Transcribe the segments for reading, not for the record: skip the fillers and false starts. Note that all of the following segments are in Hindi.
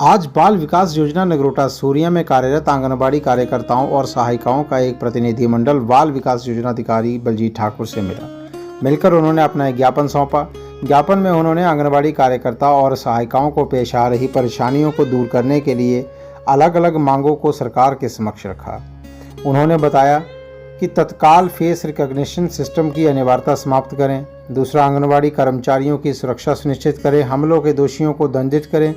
आज बाल विकास योजना नगरोटा सूरिया में कार्यरत आंगनबाड़ी कार्यकर्ताओं और सहायिकाओं का एक प्रतिनिधिमंडल बाल विकास योजना अधिकारी बलजीत ठाकुर से मिलकर उन्होंने अपना एक ज्ञापन सौंपा। ज्ञापन में उन्होंने आंगनबाड़ी कार्यकर्ताओं और सहायिकाओं को पेश आ रही परेशानियों को दूर करने के लिए अलग अलग मांगों को सरकार के समक्ष रखा। उन्होंने बताया कि तत्काल फेस रिकॉग्निशन सिस्टम की अनिवार्यता समाप्त करें। दूसरा, आंगनबाड़ी कर्मचारियों की सुरक्षा सुनिश्चित करें। हमलों के दोषियों को दंडित करें।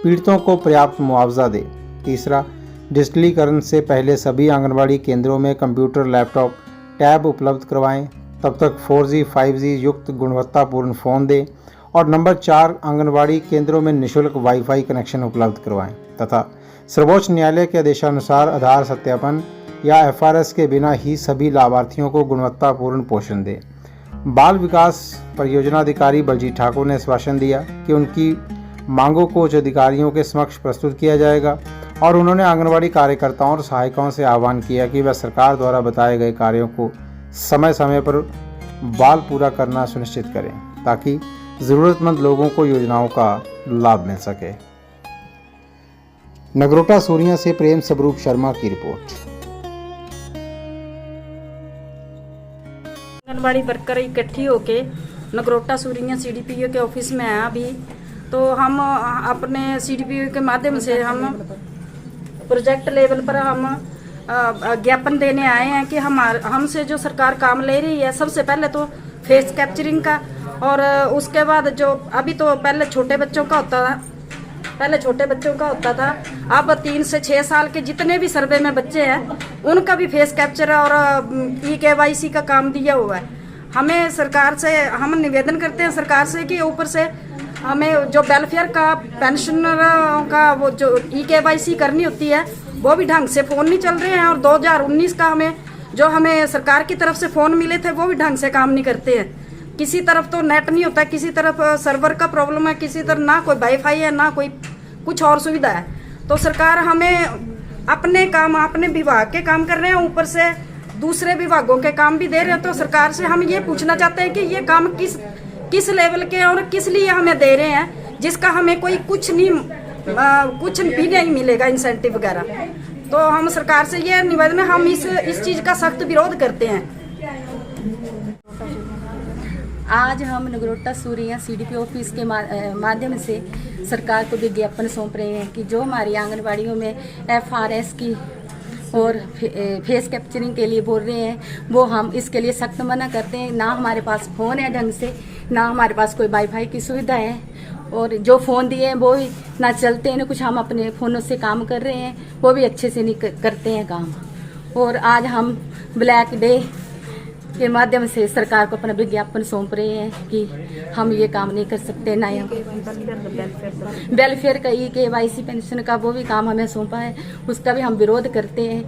पीड़ितों को पर्याप्त मुआवजा दें। तीसरा, डिजिटलीकरण से पहले सभी आंगनबाड़ी केंद्रों में कंप्यूटर, लैपटॉप, टैब उपलब्ध करवाएं। तब तक 4G 5G युक्त गुणवत्तापूर्ण फ़ोन दें। और नंबर 4, आंगनबाड़ी केंद्रों में निःशुल्क वाईफाई कनेक्शन उपलब्ध करवाएं तथा सर्वोच्च न्यायालय के आदेशानुसार आधार सत्यापन या FRS के बिना ही सभी लाभार्थियों को गुणवत्तापूर्ण पोषण दें। बाल विकास परियोजना अधिकारी बलजीत ठाकुर ने आश्वासन दिया कि उनकी मांगों को उच्च अधिकारियों के समक्ष प्रस्तुत किया जाएगा और उन्होंने आंगनबाड़ी कार्यकर्ताओं और सहायिकाओं से आह्वान किया कि वह सरकार द्वारा बताए गए कार्यों को समय समय पर बाल पूरा करना सुनिश्चित करें ताकि ज़रूरतमंद लोगों को योजनाओं का लाभ मिल सके। नगरोटा सूरिया से प्रेम स्वरूप शर्मा की रिपोर्ट। आंगनबाड़ी वर्कर इकट्ठी होके नगरोटा सूरिया CDPO के ऑफिस में आया अभी, तो हम अपने CDPO के माध्यम से हम प्रोजेक्ट लेवल पर हम ज्ञापन देने आए हैं कि हमसे जो सरकार काम ले रही है, सबसे पहले तो फेस कैप्चरिंग का, और उसके बाद जो अभी तो पहले छोटे बच्चों का होता था, अब 3 से 6 साल के जितने भी सर्वे में बच्चे हैं उनका भी फेस कैप्चर और EKYC का काम दिया हुआ है। हमें सरकार से हम निवेदन करते हैं सरकार से कि ऊपर से हमें जो वेलफेयर का पेंशनरों का वो जो EKYC करनी होती है वो भी ढंग से फ़ोन नहीं चल रहे हैं, और 2019 का हमें सरकार की तरफ से फ़ोन मिले थे वो भी ढंग से काम नहीं करते हैं। किसी तरफ तो नेट नहीं होता, किसी तरफ सर्वर का प्रॉब्लम है, किसी तरफ ना कोई वाईफाई है, ना कोई कुछ और सुविधा है। तो सरकार हमें अपने विभाग के काम कर रहे हैं, ऊपर से दूसरे विभागों के काम भी दे रहे हैं। तो सरकार से हम ये पूछना चाहते हैं कि ये काम किस लेवल के और किस लिए हमें दे रहे हैं, जिसका हमें कोई कुछ भी नहीं मिलेगा इंसेंटिव वगैरह। तो हम सरकार से ये निवेदन है, हम इस चीज़ का सख्त विरोध करते हैं। आज हम नगरोटा सूरिया CDPO ऑफिस के माध्यम से सरकार को विज्ञापन सौंप रहे हैं कि जो हमारी आंगनबाड़ियों में FRS की और फेस कैप्चरिंग के लिए बोल रहे हैं, वो हम इसके लिए सख्त मना करते हैं। ना हमारे पास फ़ोन है ढंग से, ना हमारे पास कोई वाईफाई की सुविधा है, और जो फ़ोन दिए हैं वो ना चलते हैं, ना कुछ हम अपने फ़ोनों से काम कर रहे हैं, वो भी अच्छे से नहीं करते हैं काम। और आज हम ब्लैक डे के माध्यम से सरकार को अपना विज्ञापन सौंप रहे हैं कि हम ये काम नहीं कर सकते। ना हम वेलफेयर का EKYC पेंशन का वो भी काम हमें सौंपा है, उसका भी हम विरोध करते हैं।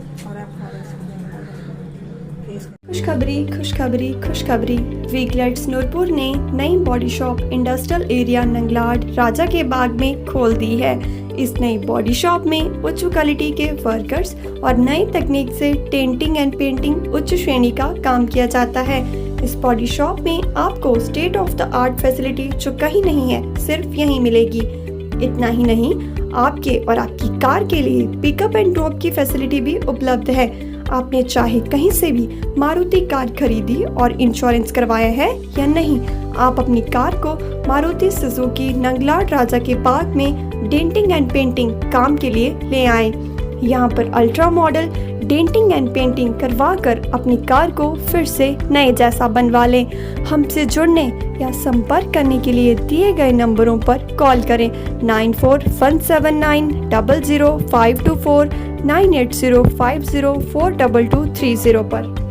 खुशखबरी वीकलेट्स नूरपुर ने नई बॉडी शॉप इंडस्ट्रियल एरिया नंगलाड राजा के बाग में खोल दी है। इस नई बॉडी शॉप में उच्च क्वालिटी के वर्कर्स और नई तकनीक से डेंटिंग एंड पेंटिंग उच्च श्रेणी का काम किया जाता है। इस बॉडी शॉप में आपको state of the art facility जो कहीं नहीं है सिर्फ यहीं मिलेगी। इतना ही नहीं, आपके और आपकी कार के लिए पिकअप एंड ड्रॉप की फैसिलिटी भी उपलब्ध है। आपने चाहे कहीं से भी मारुति कार खरीदी और इंश्योरेंस करवाया है या नहीं, आप अपनी कार को मारुति सुजुकी नंगलाड राजा के बाग में डेंटिंग एंड पेंटिंग काम के लिए ले आए। यहाँ पर ultra model denting and painting करवा कर अपनी कार को फिर से नए जैसा बनवा लें। हमसे जुड़ने या संपर्क करने के लिए दिए गए नंबरों पर कॉल करें 9417900524 980504230 पर।